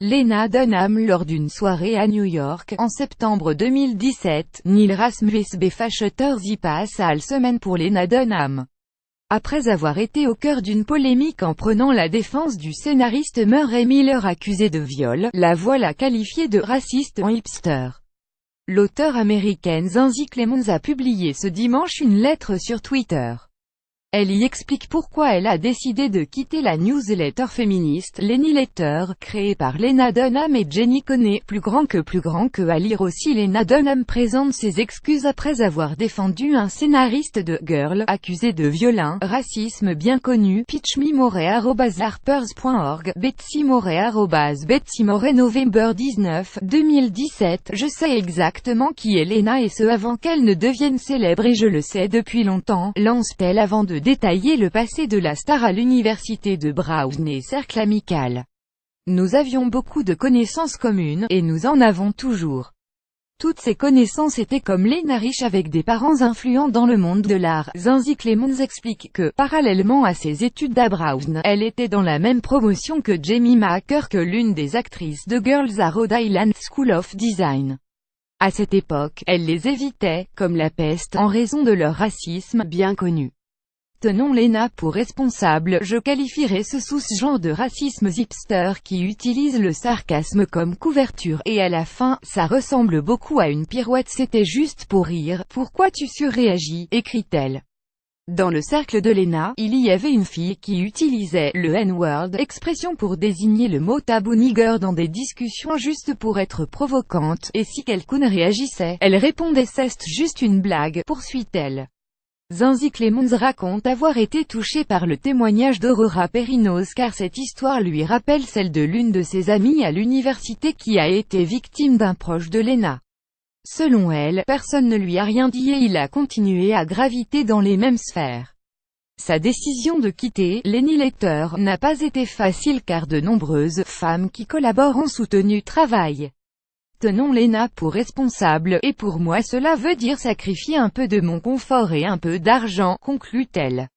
Lena Dunham lors d'une soirée à New York, en septembre 2017, Neil Rasmus Befacheteurs y passe à la semaine pour Lena Dunham. Après avoir été au cœur d'une polémique en prenant la défense du scénariste Murray Miller accusé de viol, la Voix l'a qualifié de raciste en hipster. L'auteure américaine Zinzi Clemons a publié ce dimanche une lettre sur Twitter. Elle y explique pourquoi elle a décidé de quitter la newsletter féministe Lenny Letter, créée par Lena Dunham et Jenny Coney. Plus grand que à lire aussi, Lena Dunham présente ses excuses après avoir défendu un scénariste de Girl, accusé de violent racisme bien connu. pitchmemore@harpers.org, betsymore@betsymore. Novembre 19, 2017. Je sais exactement qui est Lena et ce avant qu'elle ne devienne célèbre et je le sais depuis longtemps, lance-t-elle avant de détailler le passé de la star à l'université de Brown et cercle amical. Nous avions beaucoup de connaissances communes, et nous en avons toujours. Toutes ces connaissances étaient comme Lena riche avec des parents influents dans le monde de l'art. Zinzi Clemons explique que, parallèlement à ses études à Brown, elle était dans la même promotion que Jamie Macker, que l'une des actrices de Girls à Rhode Island School of Design. À cette époque, elle les évitait, comme la peste, en raison de leur racisme bien connu. Tenons Lena pour responsable, je qualifierais ce sous-genre de racisme hipster qui utilise le sarcasme comme couverture, et à la fin, ça ressemble beaucoup à une pirouette. C'était juste pour rire, pourquoi tu surréagis, écrit-elle. Dans le cercle de Lena, il y avait une fille qui utilisait le N-word, expression pour désigner le mot tabou nigger dans des discussions juste pour être provocante, et si quelqu'un réagissait, elle répondait c'est juste une blague, poursuit-elle. Zinzi Clemons raconte avoir été touchée par le témoignage d'Aurora Perinos car cette histoire lui rappelle celle de l'une de ses amies à l'université qui a été victime d'un proche de Lena. Selon elle, personne ne lui a rien dit et il a continué à graviter dans les mêmes sphères. Sa décision de quitter Lenny Letter n'a pas été facile car de nombreuses femmes qui collaborent ont soutenu travail. Tenons Lena pour responsable, et pour moi cela veut dire sacrifier un peu de mon confort et un peu d'argent, conclut-elle.